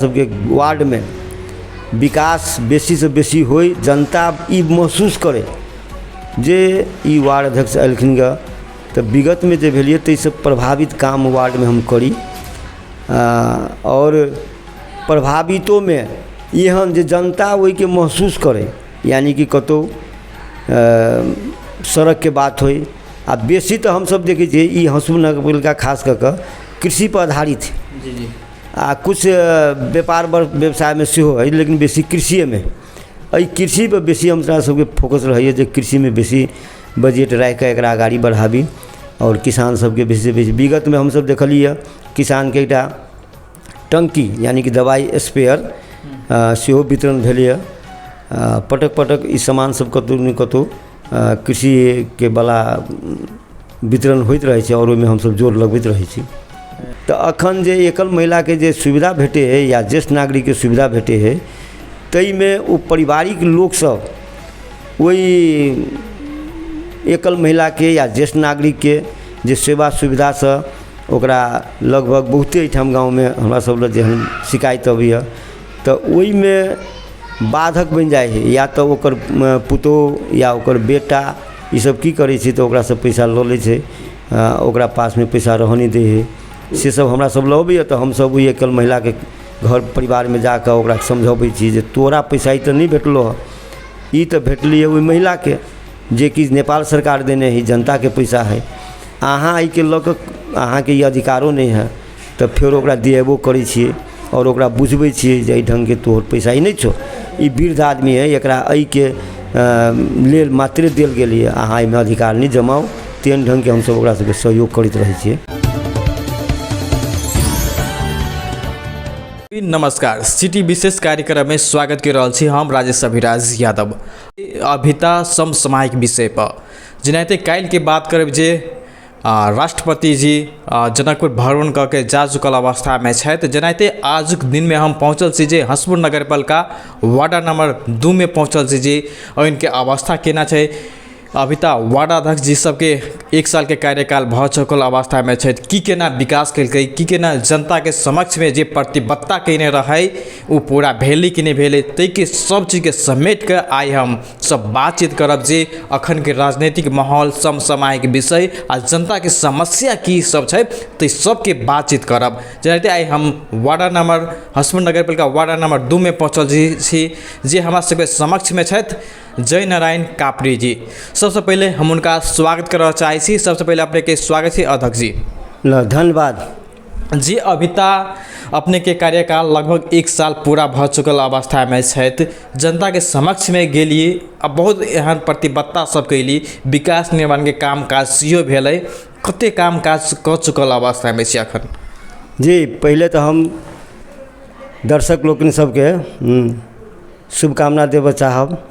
सबके वार्ड में विकास बेसी से बेसी होई, जनता ई महसूस करे जे ई वार्ड अध्यक्ष एलखिन ग तो विगत में जे भेलिए तो इससे प्रभावित काम वार्ड में हम करी और प्रभावितों में एहन जे जनता वही के महसूस करे, यानी कि कतो सड़क के बात होई आ बेसी तो हम सब देखे छे ई हसमुख नगर का खास करके कृषि पर आधारित है। जी जी कुछ व्यापार व्यवसाय में सेहो है, लेकिन बेसी कृषि में कृषि पर बेसी हमरा सबके फोकस रही जे कृषि में बेसी बजट राख के एकरा आगाड़ी बढ़ाबी और किसान सबके बेसी से बेसी। विगत में हम सब देखलिए किसान के एकटा टंकी यानी कि दवाई स्प्रेयर सेहो वितरण भेलै। पटक पटक ई सामान सब कतौ न कतौ कृषि के वाला वितरण होइत रहे छै और ओहिमे हम सब जोर लगबैत रहे छी। तो अखन जे एकल महिला के जे सुविधा भेटे है या ज्येष्ठ नागरिक के सुविधा भेटे है तई में वो पारिवारिक लोग सब वही एकल महिला के या ज्येष्ठ नागरिक के जे सेवा सुविधा से ओकरा लगभग बहुते ठाम गाँव में हमरा सब लग जेहन शिकायत अबै है तो ओई में बाधक बन जाए है। या तो ओकर पुतोह या ओकर बेटा ई सब की करे छै तो ओकरा से पैसा ल ले छै, ओकरा पास में पैसा रह नहीं दे है। से सब हमरा सब लबैए तो हम सब एकल महिला के घर परिवार में जाकर ओकरा समझाबै छी जे तोरा पैसा ई तो नहीं भेटलो है, ई तो भेटली है ओई महिला के जे कि नेपाल सरकार देने है, जनता के पैसा है। अहाँ ई के लक अहाँ के ई अधिकारो नहीं है तो फिर ओकरा दिएबो करै छियै और ओकरा बुझबै छियै जे ई ढंग के तोहर पैसा ई नहीं छो, ई वृद्ध आदमी है, एकरा ई के लेल मात्रे देल गेल है, अहाँ एहिमे अधिकार नहीं जमाओ। तेन ढंग के हम सब ओकरा सबके सहयोग करैत रहै छियै। नमस्कार, सिटी विशेष कार्यक्रम में स्वागत कर रहा छी हम राजेश अभिराज यादव। अभिता समसामयिक विषय पर जेनाते काल्हि के बात करब जे राष्ट्रपति जी जनकपुर भ्रमण करके जा चुकल अवस्था में छथि। जेनाते आजुक दिन में हम पहुँचल छी जे हसपुर नगरपालिका वार्ड नंबर 2 में पहुँचल छी जी और इनके अवस्था केना छै। अभिता वार्ड अध्यक्ष जी सबके 1 साल के कार्यकाल भ चुकल अवस्था में छथि, की केना विकास कलकै, की केना जनता के समक्ष में जे प्रतिबद्धता केने रहे वो पूरा भेलै कि नहीं भेलै, तै के सब चीज के समेट के आइ हम सब बातचीत करब जे अखन के राजनीतिक माहौल समसामयिक विषय आ जनता के समस्या की सब छै तै सब के बातचीत करब। जेनाते आइ हम वार्ड नंबर हसपुर नगरपालिका वार्ड नंबर 2 में पहुँचल छी जे हमरा सबके समक्ष में छथि जय नारायण कापरी जी। सबसे पहले हम उनका स्वागत करना चाहे छी। सबसे पहले अपने के स्वागत है अध्यक्ष जी। धन्यवाद जी। अभिता अपने के कार्यकाल लगभग 1 साल पूरा भ चुकल अवस्था में छथि, जनता के समक्ष में गेलिए, अब बहुत एहन प्रतिबद्धता सब कैली, विकास निर्माण के काम काज सेहो भेलै, कते काम काज क चुकल अवस्था में छी अखन? जी, पहले तो हम दर्शक लोकनि सबके शुभकामना देबऽ चाहब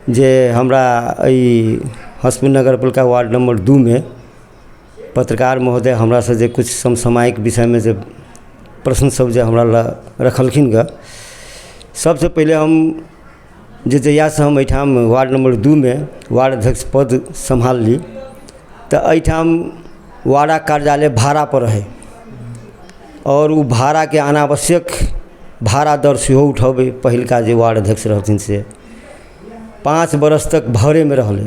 जे हमरा ई हसपुर नगरपालिका वार्ड नंबर 2 में पत्रकार महोदय हमरा से जे कुछ समसामयिक विषय में जे प्रश्न सब जे हमरा रखलखिन ग, सबसे पहले हम जे जहिया से हम एठाम वार्ड नंबर 2 में वार्ड अध्यक्ष पद संभाल ली तो एठाम वार्ड कार्यालय भाड़ा पर है और वो भाड़ा के अनावश्यक भाड़ा दर सेहो उठाबे पहिलका जे वार्ड अध्यक्ष रहथिन से 5 बरस तक भाड़े में रहले।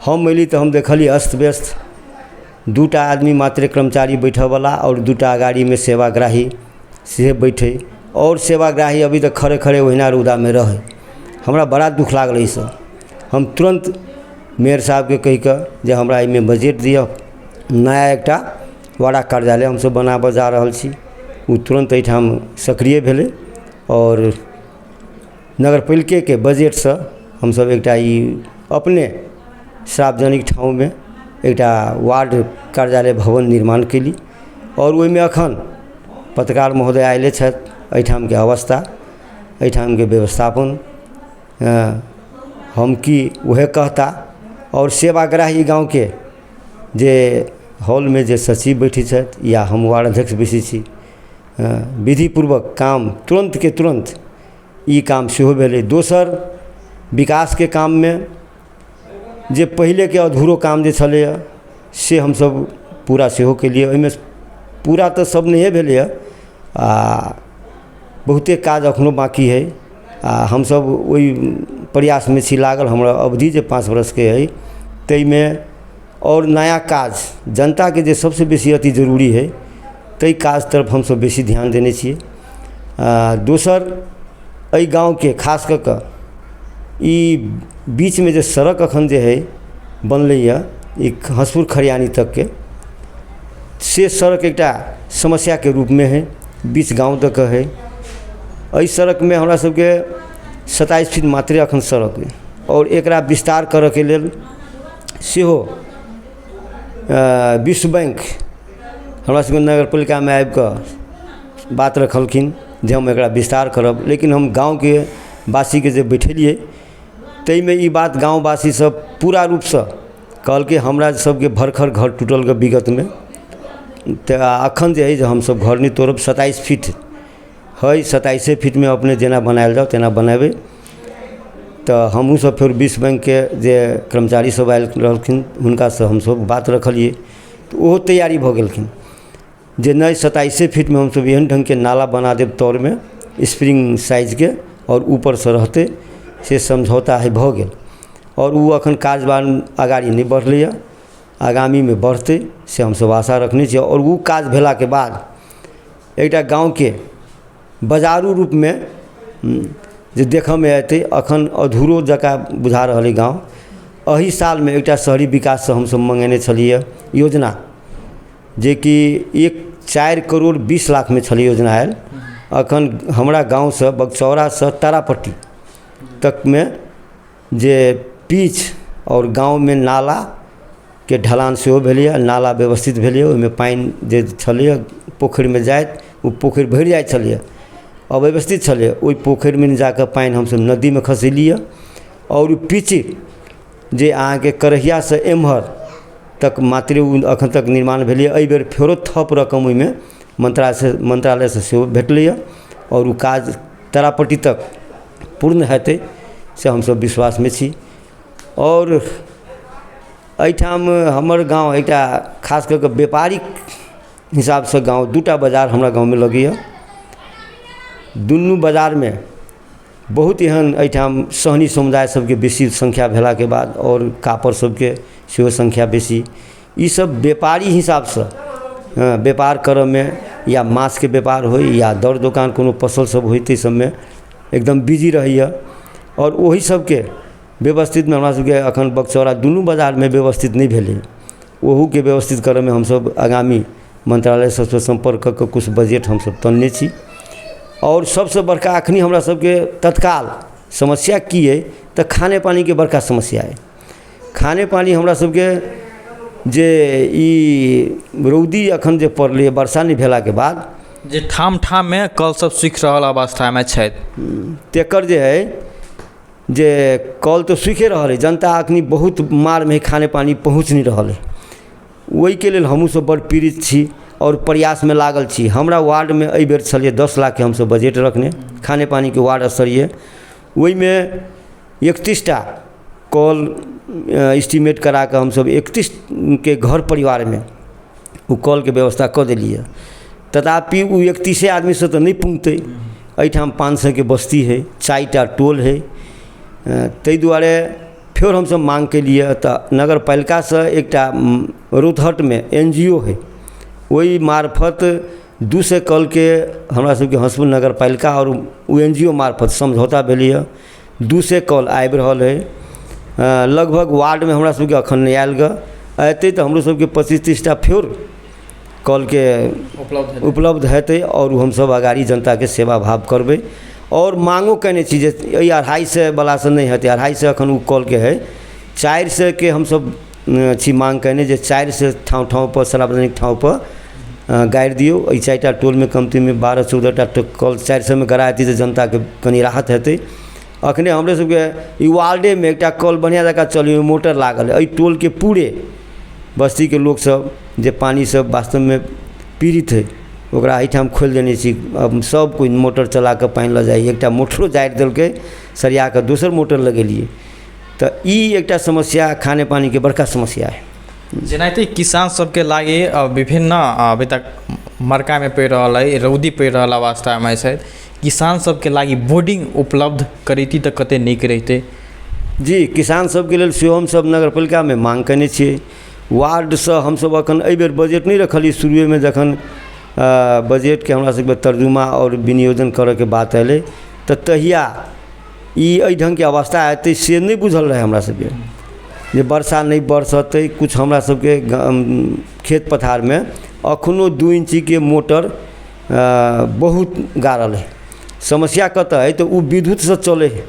हम अयली तो हम देखली अस्त व्यस्त, 2टा आदमी मात्र कर्मचारी बैठे वाला और 2टा गाड़ी में सेवाग्राही से बैठे और सेवाग्राही अभी तक खड़े खड़े ओहिना रौदा में रहे। हमरा बड़ा दुख लागल ई सब। हम तुरंत मेयर साहब के कहि के जे हमरा एहिमे बजट दिअ, नया एकटा वार्ड कार्यालय हम सब बनाबऽ जा रहल छी। ओ तुरंत एहिठाम सक्रिय भेलै और नगरपालिका के बजट से हम सब एकटा ई अपने सार्वजनिक ठाव में एकटा वार्ड कार्यालय भवन निर्माण केली और ओहि में अखन पत्रकार महोदय आएले छथि। एहिठाम के अवस्था, एहिठाम के व्यवस्थापन हम की वह कहता और सेवाग्राही गाँव के जे हॉल में जे सचिव बैठी छथि या हम वार्ड अध्यक्ष बैसी छी, विधिपूर्वक काम तुरंत के तुरंत ई काम सेहो भेलै। दोसर विकास के काम में जे पहले के अधूरो काम जे छलै से हम सब पूरा सेहो के लिए, ओहिमे पूरा तो सब नहीं भेलै बहुते काज अखनो बाकी है आ हम सब वही प्रयास में छी लागल। हमरा अवधि जे 5 वर्ष के है तई में और नया काज जनता के जे सबसे बेसी अति जरूरी है तई काज तरफ हम सब बेसी ध्यान देने छिए। दोसर एहि गाँव के खास कऽ कऽ ई बीच में जे सड़क अखन जे है बनलैया ई हंसपुर खरियानी तक के से सड़क एकटा समस्या के रूप में है, बीच गांव तक है। एहि सड़क में हमरा सबके 27 फीट मात्रे अखन सड़क है और एकरा विस्तार करऽ के लेल सेहो विश्व बैंक हमरा सबके नगरपालिका में आबि कऽ बात रखलखिन जे हम एकरा विस्तार करब, लेकिन हम गाँव के वासी के जे बैठेलिए तई में ई बात गाँववासी सब पूरा रूप से कहलकै हमरा सबके भरखर घर टूटल के विगत में, तो अखन जे है हम सब घर नहीं तोड़ब। 27 फीट है, 27 फीट में अपने जेना बनायल जाओ तेना बनाबे। तो हमहूँ सब फिर विश्व बैंक के जे कर्मचारी सब आयल रहलखिन हुनका से हम सब बात रखलिए तो वो तैयारी भ गेलखिन जे नहीं 27 फीट में हम सब एहन ढंग के नाला बना देब तौर में स्प्रिंग साइज के और ऊपर से रहते से समझौता है भ गेल। और वो अखन काजबान आगाड़ी नहीं बढ़लैया, आगामी में बढ़ते से हम सब आशा रखने छियै। और वो काज भेला के बाद एकटा गाँव के बाजारू रूप में जे देखऽ में अयतै, अखन अधूरो जकाँ बुझा रहल गाँव। एहि साल में एकटा शहरी विकास से हम सब मंगेने छलिए योजना जे कि 4 करोड़ 20 लाख में छल योजना आयल। अखन हमरा गाँव से बगचौरा से तारापट्टी तक में जे पीच और गाँव में नाला के ढलान सेहो भेलैया, नाला व्यवस्थित भेलैया, ओहिमे पानि जे छलैया पोखरि में जाइत ओ पोखरि भरि जाइत छलैया, अव्यवस्थित छलैया। ओहि पोखरि में जाकर पानि हमसब नदी में खसेलिए और पिच जे अहाँके करहिया से एम्हर तक मात्र अखन तक निर्माण भेलैया। एहि बेर फेरो थप रकम ओहिमे मंत्रालय से सेहो भेटलैया और ओ काज तारापट्टी तक पूर्ण हेतै से हम सब विश्वास में छी। और एहिठाम हमर गाँव एकटा खास करके व्यापारिक हिसाब से गाँव 2टा बाजार हमरा गाँव में लगैया। दुनू बाजार में बहुत एहन एहिठाम सहनी समुदाय सबके बेसी संख्या भेला के बाद और कापर सबके सेहो संख्या बेसी, ई सब व्यापारी हिसाब से व्यापार करऽ में या मांस के व्यापार हो या दर दुकान कोनो पसल सब होय ताहि सब में एकदम बिजी रहैया। और वही सबके व्यवस्थित में हमरा सबके अखन बगचौरा दुनू बाजार में व्यवस्थित नहीं भेलै, ओहू के व्यवस्थित करऽ में हम सब आगामी मंत्रालय से संपर्क कऽ कऽ कुछ बजट हम सब तनने छी। और सबसे बड़का अखनी हमरा सबके तत्काल समस्या की है तो खाने पानी के बड़का समस्या है। खाने पानी हमरा सबके जे ई रौदी अखन जे पड़लै वर्षा नहीं भेला के बाद जे ठाम ठाम में कल सब सूख रहल अवस्था में छै, तेकर जे है जे कल तो सूखे रहल है, जनता अखनी बहुत मार में खाने पानी पहुँच नहीं रहल है। वही के लेल हमहूँ सब बड़ पीड़ित छी और प्रयास में लागल छी। हमरा वार्ड में एहि बेर छलिए 10 लाख के हम सब बजट रखने खाने पानी के वार्ड स्तरीय, वही में 31टा कल एस्टीमेट करा के हम सब 31 के घर परिवार में वो कल के व्यवस्था कऽ देलिए। तथापि वो 31 आदमी से तो नहीं पुंगतै, एहिठाम 500 के बस्ती है, 4टा टोल है, ताहि दुआरे फिर हम सब मांग के लिए तो नगर पालिका से एकटा रोहतहट में NGO है, वही मार्फत 200 कल के हमरा सबके हंसपुर नगर पालिका और वो NGO मार्फत समझौता भेलैया। 200 कल आबि रहल है। लगभग वार्ड में हमरा सबके अखन नहीं आयल ग, अयतै तो हमरो सबके 25-30टा फिर कल के उपलब्ध हेतै और हम सब आगाड़ी जनता के सेवा भाव करबै। और मांगो कने छी जे 250 वाला से नहीं हेतै, 250 अखन उ कल के है, 400 के हम सब छी मांग कने जे 400 ठाव पर सार्वजनिक ठाव पर गाड़ि दियौ। एहि 4टा टोल में कमती में 12-14टा कल 400 में गड़ा हेतै तो जनता के कनी राहत हेतै। अखने हमरे सबके ई वार्डे में एकटा कल बढ़िया जकाँ चलै मोटर लागल है, एहि टोल के पूरे बस्ती के लोग सब जे पानी से वास्तव में पीड़ित है ओकरा एहिठाम खोलि देने छी। अब सब कोई मोटर चला के पानी लऽ जाइ, एकटा मोटरो जारि देलकै सरिया के दोसर मोटर लगेलिए। तो ई एकटा समस्या खाने पानी के बड़का समस्या है। जेनाहिते किसान सबके लागि विभिन्न अभी तक मरका में पड़ि रहल है, रौदी पड़ि रहल अवस्था में शायद किसान सबके लागि बोर्डिंग उपलब्ध करैती तऽ कते नीक रहितै। जी, किसान सबके लेल सेहो हमसब नगरपालिका में मांग कयने छियै। वार्ड से हमसब अखन एहि बेर बजट नहीं रखलियै। शुरुए में जखन बजट के हमरा सबके तर्जुमा और विनियोजन करे के बात अयलै तऽ तहिया ई ढंग के अवस्था हेतै से नहीं बुझल रहे हमरा सबके, जे वर्षा नहीं बरसतै। कुछ हमरा सबके खेत पथार में अखनो 2 इंची के मोटर बहुत गाड़ल है। समस्या कतऽ है तो उ विद्युत से चले है।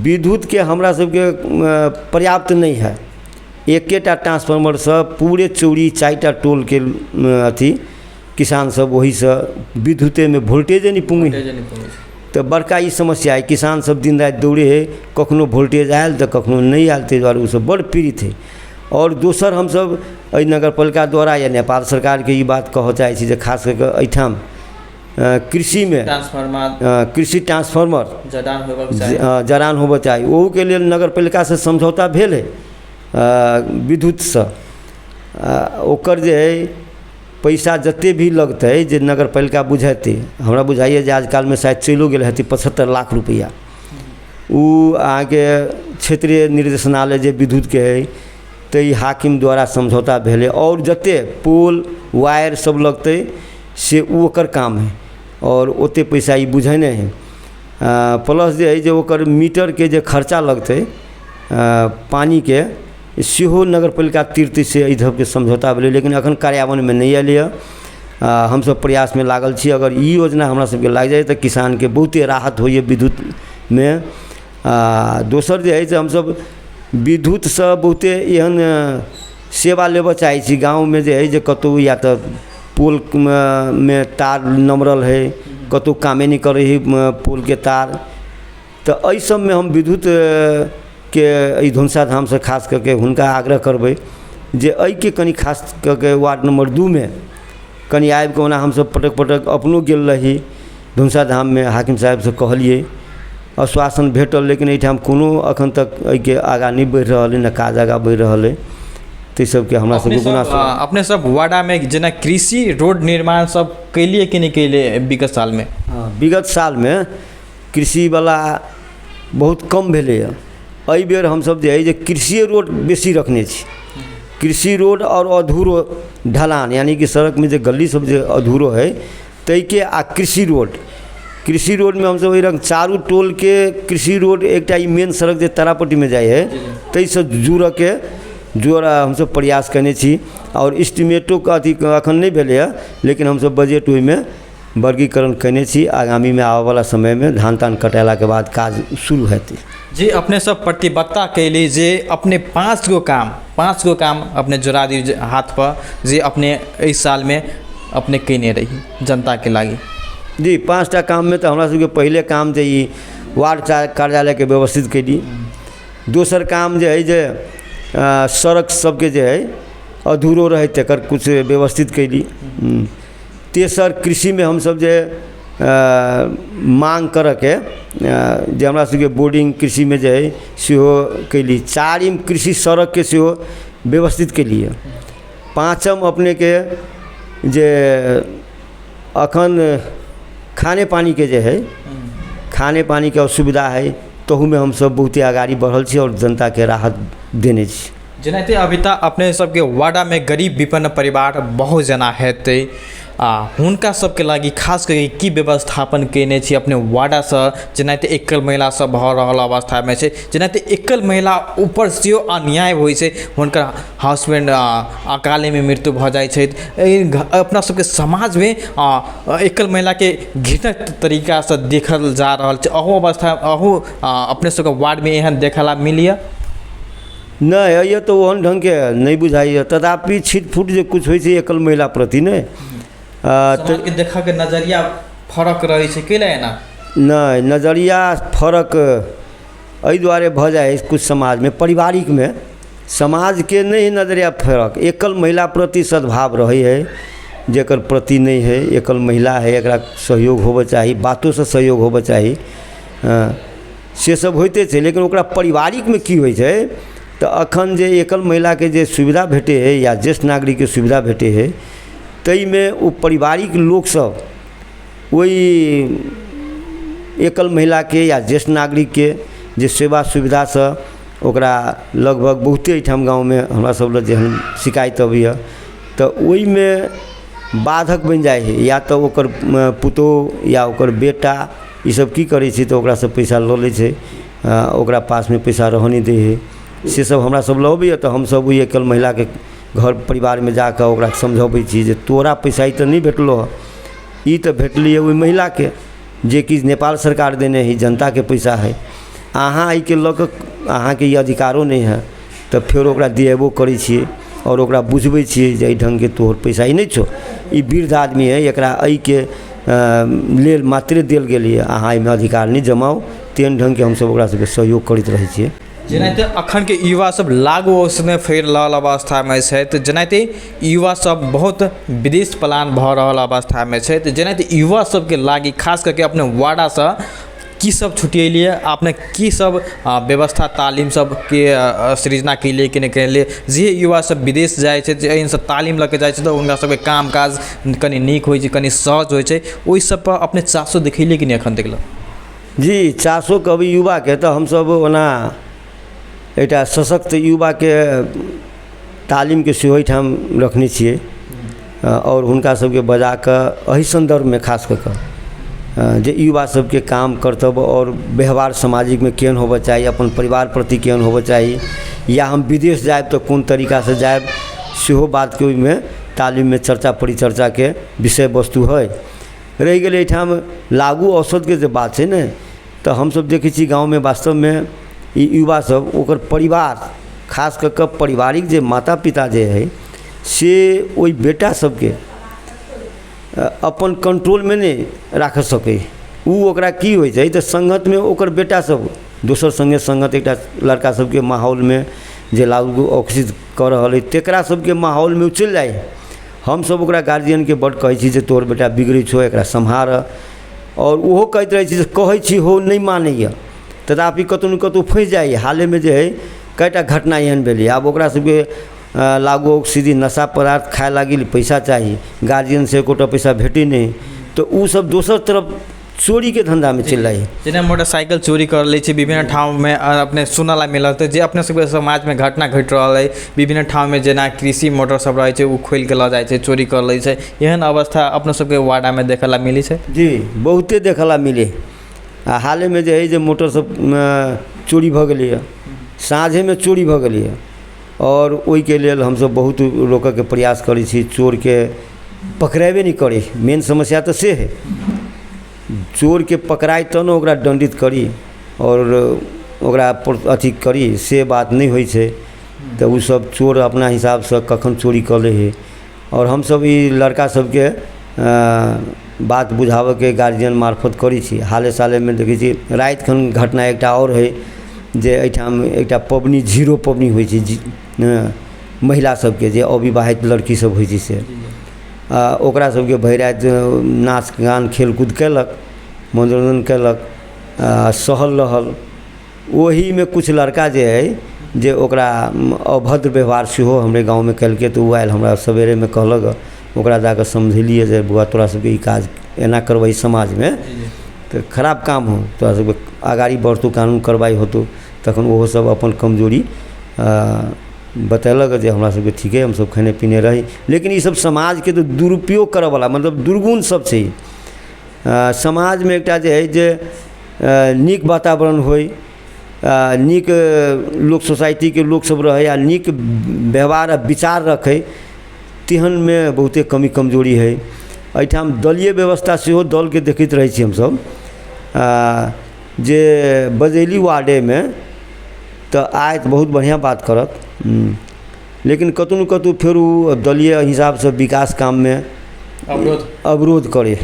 विद्युत के हमरा सबके पर्याप्त नहीं है। एकेटा ट्रांसफार्मर से पूरे चौड़ी 4टा टोल के अथी किसान सब वही से विद्युते में वोल्टेज नहीं पुंगे तो बड़का ई समस्या है। किसान सब दिन रात दौड़े है, कखनो वोल्टेज आयल तो कखनो नहीं आयल, ताहि दुआरे सब बड़ पीड़ित है। और दोसर हम सब नगरपालिका द्वारा या नेपाल सरकार के ई बात कह चाहे छी जे खास करके एहिठाम कृषि में कृषि ट्रांसफार्मर जरान होबऽ चाही। ओहू के लेल नगरपालिका से समझौता भेल है विद्युत से। ओकर जे है पैसा जते भी लगते जे नगरपालिका बुझेतै, हमरा बुझाइए जे आजकल में शायद चलो गेल हेतै 75 लाख रुपया। उ आगे क्षेत्रीय निर्देशनालय जे विद्युत के है तो हाकिम द्वारा समझौता भेल है। और जते पोल वायर सब लगते से ओकर काम है और ओते पैसा ई बुझेने है। प्लस जे है जे ओकर मीटर के जे खर्चा लगते पानी के सेहो नगरपालिका तीर्थ से इधर के समझौता भेलै, लेकिन अखन कार्यान्वयन में नहीं आयल है। हम सब प्रयास में लागल छी। अगर ई योजना हमरा सबके लाग जाए तो किसान के बहुते राहत होइए विद्युत में। दोसर जे है से हम सब विद्युत से बहुते एहन सेवा लेबऽ चाहे छी। गाँव में जे है जे कतौ या तो पोल में तार नमरल है, कतौ कामे नहीं करे है पोल के तार, तो एहि सब में हम विद्युत के धुनसा धाम से खास करके हुनका आग्रह करबै जे एहि के कनी खास करके वार्ड नंबर 2 में कनी आबि के ओना हम सब पटक पटक अपनो गेल रही धुनसा धाम में, हाकिम साहब से कहलिए, आश्वासन भेटल, लेकिन एहिठाम कोनो अखन तक एहि के आगा नहीं बढ़ि रहल है, न काज आगा बढ़ि रहल है। तो सबके हमरा सब अपने सब वार्डा में जेना कृषि रोड निर्माण सब कैलिए कि नहीं कैलिए विगत साल में? विगत साल में कृषि वाला बहुत कम भेलै है। एहि बेर हम सब जे है जे कृषि रोड बेसी रखने छी। कृषि रोड और अधूरो ढलान यानी कि सड़क में जो गली सब जो अधूरो है तै के आ कृषि रोड में हम सब एहि रंग चारू टोल के कृषि रोड एकटा ई मेन सड़क जो तारापट्टी में जाए है तै से जोड़ा हम सब प्रयास करने छी। और एस्टिमेटो का अथी अखन नहीं भेलै है, लेकिन हम सब बजट ओहि में वर्गीकरण करने छी। आगामी में आबऽ वाला समय में धान तान कटेला के बाद काज शुरू हेतै। जी, अपने सब प्रतिबद्धता कैली जे अपने 5 गो काम अपने जोड़ा दी हाथ पर जे अपने इस साल में अपने कैने रही जनता के लागी। जी, 5टा काम में तो हमरा सबके पहले काम जे ई वार्ड कार्यालय के व्यवस्थित कैली। दोसर काम जे है जे सड़क सबके जे है अधूरो रहे तकर कुछ व्यवस्थित कैली। तेसर कृषि में हम सब जे मांग कर के जे हमरा सबके बोर्डिंग कृषि में जे है सेहो कैली। 4म कृषि सड़क के सेहो व्यवस्थित कैली है। 5म अपने के जे अखन खाने पानी के जे है खाने पानी के असुविधा है तहू में हम सब बहुते आगाड़ी बढ़ल छी और जनता के राहत देने छी। जेनाहिते अभी तक अपने सबके वार्डा में गरीब विपन्न परिवार बहुत जना हेतै, हुनका सबके लागि खास करके की व्यवस्थापन केने छी अपने वार्डा से? जेनाहिते एकल महिला सब भऽ रहल अवस्था में छै, जेनाहिते एकल महिला ऊपर से अन्याय होइ छै, हुनकर हस्बैंड अकाले में मृत्यु भऽ जाइ छै। अपना सबके समाज में एकल महिला के घृणित तरीका से देखल जा रहल छै। अहू अवस्था अपने सबके वार्ड में एहन देखला मिलिए? नहीं, ये तो ओहन ढंग के नहीं बुझाइए। तथापि छिटफुट जो कुछ होइ छै एकल महिला प्रति नहीं तो देखा के नजरिया फरक रहे छै कैला ना? नहीं, नजरिया फरक एहि दुआरे भऽ जाए कुछ समाज में, पारिवारिक में समाज के नहीं नजरिया फरक। एकल महिला प्रति सद्भाव रहे है, जेकर प्रति नहीं है एकल महिला है एकरा सहयोग होबऽ चाही, बातों से सहयोग होबऽ चाही, से सब होते छै। लेकिन ओकरा पारिवारिक में की होइ छै तो अखन जे एकल महिला के जे सुविधा भेटे है या ज्येष्ठ नागरिक के सुविधा भेटे है तई में वो पारिवारिक लोग सब वही एकल महिला के या ज्येष्ठ नागरिक के जे सेवा सुविधा से ओकरा लगभग बहुते एठाम गाँव में हमरा सब लग जेहन शिकायत अबैया तो ओई में बाधक बन जाए है या तो ओकर पुतोह या ओकर बेटा ई सब की करे छै तो ओकरा से पैसा ल ले छै ओकरा पास में पैसा रह नहीं दे है से सब हमरा सब लबैया तो हम सब ओई एकल महिला के घर परिवार में जाकर ओकरा समझाबै छी जे तोरा पैसा ई तो नहीं भेटलो ई तो भेटली है ओई महिला के जे कि नेपाल सरकार देने है जनता के पैसा है अहाँ एहि के लऽ अहाँ के ई अधिकारो नहीं है तो फिर ओकरा दिएबो करै छियै और ओकरा बुझबै छियै जे एहि ढंग के तोहर पैसा ई नहीं छौ ई वृद्ध आदमी है एकरा एहि के लेल मात्रे देल गेल है अहाँ एहिमे अधिकार नहीं जमाओ तेहन ढंग के हम सब ओकरा सबके सहयोग करैत रहै छियै। जेनाहिते अखन के युवा सब लागू ओसने फेर रहल अवस्था में छथि जेनाहिते युवा सब बहुत विदेश पलायन भऽ रहल अवस्था में छथि जेनाहिते युवा सबके लागी खास करके अपने वार्डा से की सब छुटिएलिए आपने की सब व्यवस्था तालीम सब के सृजना केलिए कि नहीं केलिए जे युवा सब विदेश जाइ छै जे इनसे तालीम लऽ के जाइ छै तो उनका सबके काम काज कनि नीक होइ छै कनि सहज होइ छै ओहि सब पर अपने चासो देखेलिए कि नहीं अखन तक जी चासो कभी युवा के तो हम सब ओना एटा सशक्त युवा के तालीम के सेहो एठाम रखने छियै और हुनका सबके बजा कऽ एहि संदर्भ में खास कऽ जे युवा सबके काम कर्तव्य और व्यवहार सामाजिक में केहन होबऽ चाही अपन परिवार प्रति केहन होबऽ चाही या हम विदेश जाएब तो कोन तरीका से जाएब सेहो बात के ओहिमे तालीम में चर्चा परिचर्चा के विषय वस्तु है। रहि गेलै एहिठाम लागू औषध के जे बात छै ने तो हम सब देखै छी गाँव में वास्तव में ई युवा सब ओकर परिवार खास कऽ कऽ पारिवारिक जे माता पिता जे है से ओहि बेटा सबके अपन कंट्रोल में नहीं राख सकै उ ओकरा की होइ छै तऽ संगत में ओकर बेटा सब दोसर संगे संगत एकटा लड़का सबके माहौल में जे लागू औषध कऽ रहल है तेकरा सबके माहौल में चलि जाइ हम सब ओकरा गार्जियन के बड़ कहै छी जे तोहर बेटा बिगड़ै छौ एकरा सम्हार और ओहो कहैत रहै छी जे कहै छी हो नहीं मानैया तथापि कतौ न कतौ फँसि जाइ हाले में जे है कईटा घटना एहन भेलै आब ओकरा सबके लागू सीधी नशा पदार्थ खाए लागी पैसा चाहिए गार्जियन से एकोटा पैसा भेटे नहीं तो उ सब दोसर तरफ चोरी के धंधा में चल रही जेना मोटरसाइकिल चोरी कर ले छै विभिन्न ठाव में अपने सुनला मिलत जे अपने सबके समाज में घटना घटि रहल है विभिन्न ठाव में जेना कृषि मोटर सब रहे छै उ खोल के लऽ जाइ छै चोरी कर ले छै एहन अवस्था अपने सबके वार्डा में देखला मिली छै जी बहुते देखला मिले हाले में जे है जे मोटर सब चोरी भऽ गेलै साँझे में चोरी भऽ गेलै और ओहि के लेल हम सब बहुत रोकऽ के प्रयास करै छी चोर के पकड़ेबे नहीं करे मेन समस्या तो से है चोर के पकड़ाई तो न ओकरा दंडित करी और ओकरा अथी करी से बात नहीं होइ छै तो उ सब चोर अपना हिसाब से कखन चोरी कर ले है और हम सब ई लड़का सबके बात बुझावे के गार्जियन मार्फत करै छी हाले साले में देखै छी रात खन घटना एकटा और है जे एहिठाम एकटा पबनी जीरो पबनी होइ छै महिला सबके जे अविवाहित लड़की सब होइ छै से ओकरा सबके भरि रात नाच गान खेलकूद कयलक मनोरंजन कयलक सहल रहल ओही में कुछ लड़का जे है जे ओकरा अभद्र व्यवहार सेहो हमरे गाँव में कयलकै तो आयल हमरा सवेरे में कहलक ओकरा जाकर समझेलिए जे बुआ तोरा सबके ई काज एना करबै समाज में तो खराब काम हो तोरा सबके आगाड़ी बढ़तौ कानून कार्रवाई होतौ तखन ओहो सब अपन कमजोरी बतेलक जे हमरा सबके ठीके हम सब खेने पीने रही लेकिन ये सब समाज के तो दुरुपयोग करे वाला मतलब दुर्गुण सब छै समाज में एकटा जे है जे नीक वातावरण होय नीक लोक सोसाइटी के लोग सब रहे आ नीक व्यवहार आ विचार रखे तेहन में बहुते कमी कमजोरी है एहिठाम दलीय व्यवस्था सेहो दल के देखैत रहै छी हम सब जे बजैली वार्डे में तो आय बहुत बढ़िया बात करत लेकिन कतौ न कतौ फेर दलीय हिसाब से विकास काम में अवरोध करे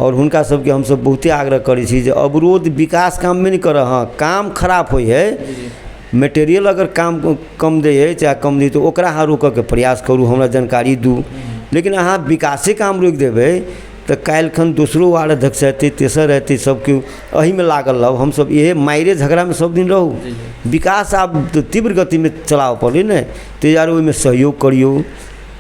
और हुनका सबके हम सब बहुते आग्रह करै छी जे अवरोध विकास काम में नहीं कर हाँ काम खराब होइ है मटेरियल अगर काम कम दे है चाहे कम दी तो ओकरा अहाँ रोकऽ के प्रयास करू हमरा जानकारी दू लेकिन अहाँ विकासे काम रोकि देबै तो काल्हि खन दोसरो वार्ड अध्यक्ष हेतै, तेसर हेतै, सब केओ एहिमे लागल रहब। हमसब इहे मारे झगड़ामे सब दिन रहू। विकास आब तऽ तीव्र गतिमे चलाबऽ पड़ै ने, ताहि दुआरे ओहिमे सहयोग करियौ।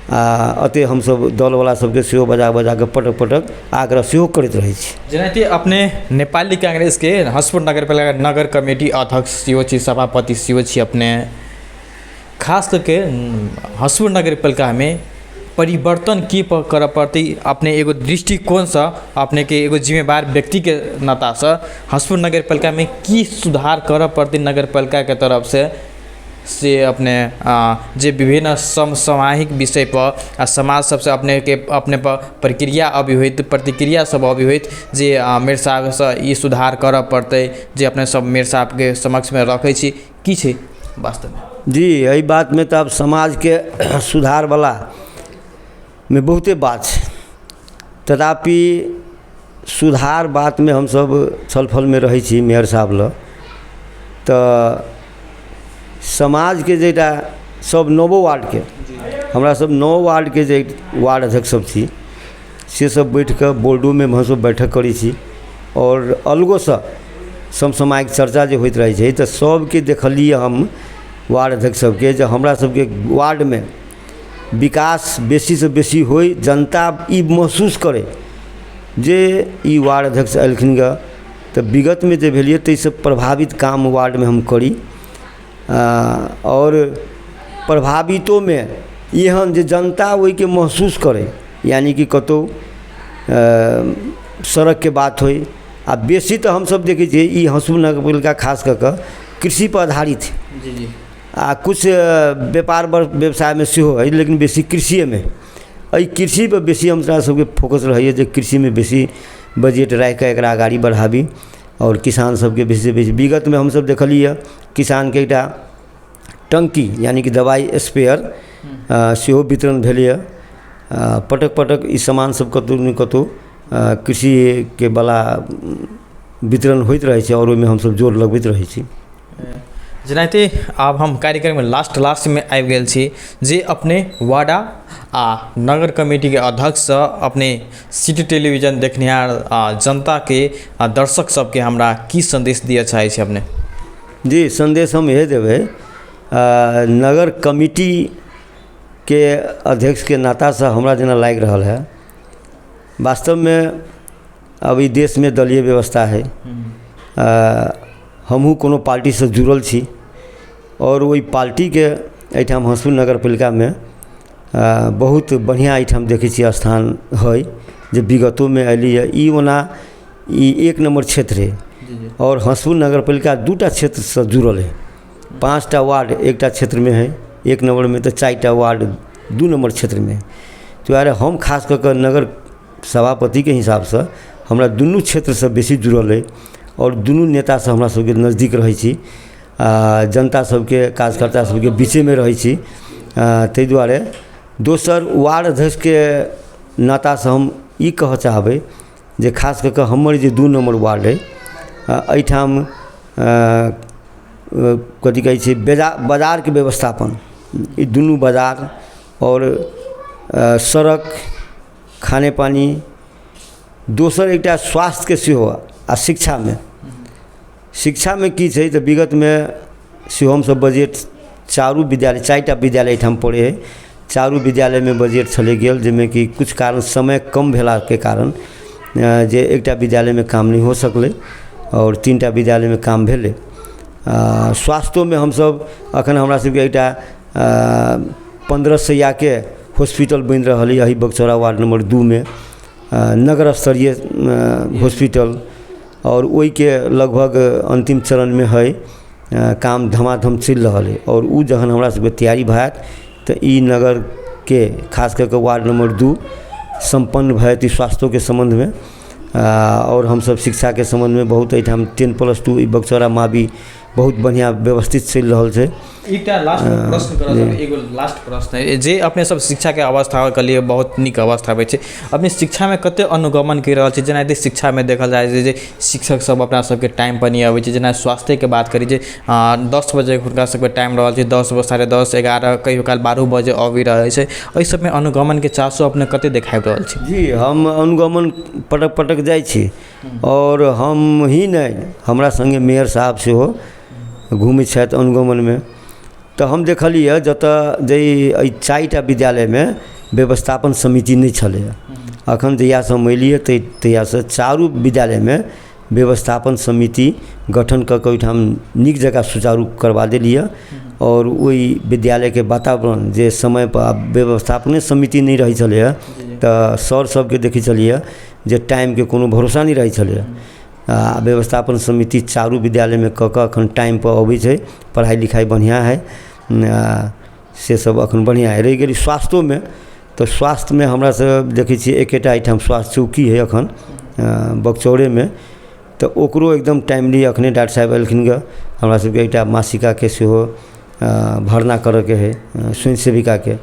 अते हमसब दलवला सबके सेहो बजा के पटक पटक आग्रह सेहो करैत रहै छी। जेनाकि अपने नेपाली कांग्रेसके हसपुर नगरपालिका नगर कमेटी अध्यक्ष सेहो छी, सभापति सेहो छी अपने। खास करके हसपुर नगरपालिकामे परिवर्तन की करऽ पड़तै अपने एगो दृष्टिकोणसँ, अपने के एगो जिम्मेवार व्यक्ति के नातासँ हसपुर नगरपालिकामे की सुधार करऽ पड़तै नगरपालिकाके तरफसँ से अपने जे विभिन्न समसामयिक विषय पर समाज सबसे अपने पर प्रक्रिया अभी होइत, प्रतिक्रिया सब अभी होइत जे मेयर साहबसँ ई सुधार करऽ पड़तै, जे अपने सब मेयर साहबके समक्षमे रखै छी, की छै वास्तवमे? जी, एहि बातमे तऽ आब समाजके सुधारवला में बहुते बात छै, तथापि सुधार बातमे हमसब छलफलमे रहै छी मेयर साहब लग। तऽ समाजके जेटा सब 9 वार्डके हमरा सब 9 वार्डके जे वार्ड अध्यक्ष सब छी से सब बैठ कऽ बोर्डोमे हमसब बैठक करै छी, और अलगोसँ समसामयिक चर्चा जे होइत रहै छै तऽ सबके देखलिए हम वार्ड अध्यक्ष सबके जे हमरा सबके वार्डमे विकास बेसीसँ बेसी होइ, जनता ई महसूस करे जे ई वार्ड अध्यक्ष एलखिन ग तऽ विगतमे जे भेलिए ताहिसँ प्रभावित काम वार्डमे हम करी। और प्रभावितोमे एहन जे जनता ओहिके महसूस करे, यानी कि कतहु सड़कके बात होइ। आ बेसी तऽ हमसब देखै छियै ई हसपुर नगरपालिका खास कऽ कऽ कृषि पर आधारित है। जी जी। आ कुछ व्यापार व्यवसाय में सेहो है, लेकिन बेसी कृषिए में। एहि कृषि पर बेसी हमरा सबके फोकस रहैए जे कृषि में बेसी बजट राखि कऽ एकरा आगाड़ी बढ़ाबी, और किसान सबके बेसी से बेसी। विगत में हमसब देखलिए किसान के एकटा टंकी यानी कि दवाई स्प्रेयर सेहो वितरण भेलैए। पटक पटक ई सामान सब कतहु ने कतहु कृषि के वाला वितरण होइत रहै छै, और ओहिमे हमसब जोर लगबैत रहै छी। जेनाहिते आब हम कार्यक्रममे लास्टमे आबि गेल छी जे अपने वाडा आ नगर कमेटी के अध्यक्ष अपने सिटी टेलीविजन देखनिहार जनताके दर्शक सबके हमरा की संदेश दिअ चाहै छी अपने? जी, संदेश हम यह देबै, नगर कमेटी के अध्यक्ष के नातासँ हमरा जेना लागि रहल है, वास्तव में अब ई देश में दलीय व्यवस्था है। हमहूँ कोनो पार्टी से जुड़ल छी, और वही पार्टी के एहिठाम हसपुर नगरपालिका में बहुत बढ़िया एहिठाम देखै छी स्थान है जे विगतों में अली है। ई ओना ई 1 नंबर क्षेत्र है, और हसपुर नगरपालिका 2टा क्षेत्र से जुड़ल है। 5टा वार्ड 1टा क्षेत्र में है, 1 नंबर में तो 4टा वार्ड 2 नंबर क्षेत्र में है। तो यार हम खास कर नगर सभापति के हिसाब से हमरा दुनू क्षेत्र से बेसी जुड़ल है, और दुनू नेता से हमरा सबके नज़दीक रहै छी, जनता सबके कार्यकर्ता सबके बीचे में रहै छी। ताहि दुआरे दोसर वार्ड अध्यक्ष के नाता से हम ई कह चाहबै जे खास कर हमर जे 2 नंबर वार्ड है, एहिठाम कथी कहै छै बाजार के व्यवस्थापन, ई दुनू बाजार और सड़क, खाने पानी, दोसर एकटा स्वास्थ्य के सेहो, आ शिक्षा में की छै तऽ विगत में सेहो हमसब बजट 4 विद्यालय 4टा विद्यालय एहिठाम पड़े है। 4 विद्यालय में बजट चले गेल, जाहिमे कि कुछ कारण समय कम भेला के कारण जे एकटा विद्यालय में काम नहीं हो सकले, और 3टा विद्यालय में काम भेले। स्वास्थ्यों में हमसब अखन हमरा सबके एकटा 15 शैय्या के हॉस्पिटल बनि रहल है, यही बगचौरा वार्ड नंबर 2 में नगर स्तरीय हॉस्पिटल, और वही के लगभग अंतिम चरण में है, काम धमाधम चल रहा है। और उ जखन हमरा सबके तैयारी भैत तो ई नगर के खास करके वार्ड नंबर 2 संपन्न भैत स्वास्थ्यों के संबंध में, और हम सब शिक्षा के संबंध में बहुत एठाम 10+2 बगचौरा मावी बहुत बढ़िया व्यवस्थित चलि रहल छै। एकटा लास्ट प्रश्न करब, एगो लास्ट प्रश्न है जे अपने सब शिक्षा के अवस्था के लिए बहुत नीक अवस्था होइ छै, अपने शिक्षा में कते अनुगमन कर रहल छै? जेना यदि शिक्षा में देखल जाए जे शिक्षक सब अपना सबके टाइम पर नहीं आबै छै, जेना स्वास्थ्य के बात करी जे 10 बजे हुनका सबके टाइम रहल छै, 10 बजे 10:30 11 कहियो काल 12 बजे आबि रहल छै, एहि सब में अनुगमन के चासो अपने कते देखाबि रहल छी? जी हम अनुगमन पटक पटक जाइ छी, और हम ही नहीं हमरा संगे मेयर साहब सेहो घूमै छथि अनुगमन में। तो हम देखलिए जतऽ जे 4टा विद्यालय में व्यवस्थापन समिति नहीं छलै, अखन जहियासँ हम एलिए तहियासँ 4 विद्यालय में व्यवस्थापन समिति गठन कऽ के ओहिठाम नीक जकाँ सुचारू करवा देलिए। और ओहि विद्यालय के वातावरण जे समय पर व्यवस्थापने समिति नहीं रही छलै तऽ सर सबके देखै छलिए जे टाइम के कोनो भरोसा नहीं रही छलै। व्यवस्थापन समिति 4 विद्यालय में कऽ के अखन टाइम पर अबै छै, पढ़ाई लिखाई बढ़िया है, से सब अखन बढ़िया है। रहि गेली स्वास्थ्यो में, तो स्वास्थ्य में हमरा सब देखै छियै एकेटा एहिठाम स्वास्थ्य चौकी है अखन बगचौरे में, तो ओकरो एकदम टाइमली अखने डॉक्टर साहब एलखिन ग। हमरा सबके एकटा मासिका के सेहो भरना करऽ के है, स्वयं सेविका के,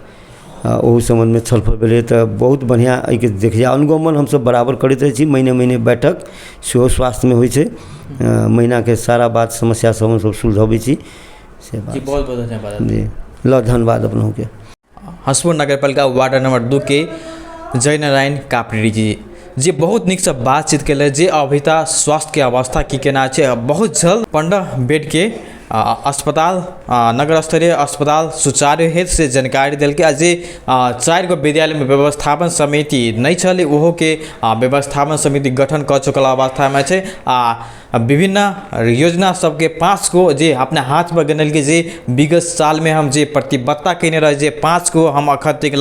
ओहू संबंध में छलफल भेलै। तो बहुत बढ़िया एहिके देखिए अनुगमन हम सब बराबर करैत रहै छी, महीने महीने बैठक सेहो स्वास्थ्य में होइ छै, महीना के सारा बात समस्या सब हम सब सुलझाबै छी से बात। जी बहुत बहुत धन्यवाद जी लो धन्यवाद अपनों के। हसपुर नगरपालिका वार्ड नंबर 2 के जय नारायण कापड़ी जी बहुत नीक से बातचीत केले, जे अभी तक स्वास्थ्य के अवस्था की केना छै, बहुत जल्द 15 बेड के अस्पताल नगर स्तरीय अस्पताल सुचारू हेतु से जानकारी दिल के। जे 4 गो विद्यालय में व्यवस्थापन समिति नहीं चले, ओहो के व्यवस्थापन समिति गठन कर चुकल अवस्था में छै। विभिन्न योजना सबके 5 गो जे अपने हाथ में गनल के जे विगत साल में हम जे प्रतिबद्धता केने रहे, जे 5 गो हम अखन तक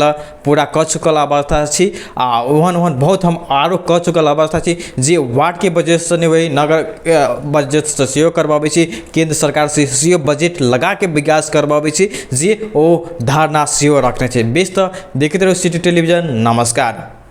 पूरा कर चुकल अवस्था छी। ओहन बहुत हम आरो कर चुकल अवस्था छी, जे वार्ड के बजट से नहीं वही नगर बजट से सेहो करवाबै छी, केंद्र सरकार से सेहो बजट लगा के विकास करवाबै छी, जे ओ धारणा सेहो रखने छै। बेस तो देखते रहो सिटी टेलीविजन। नमस्कार।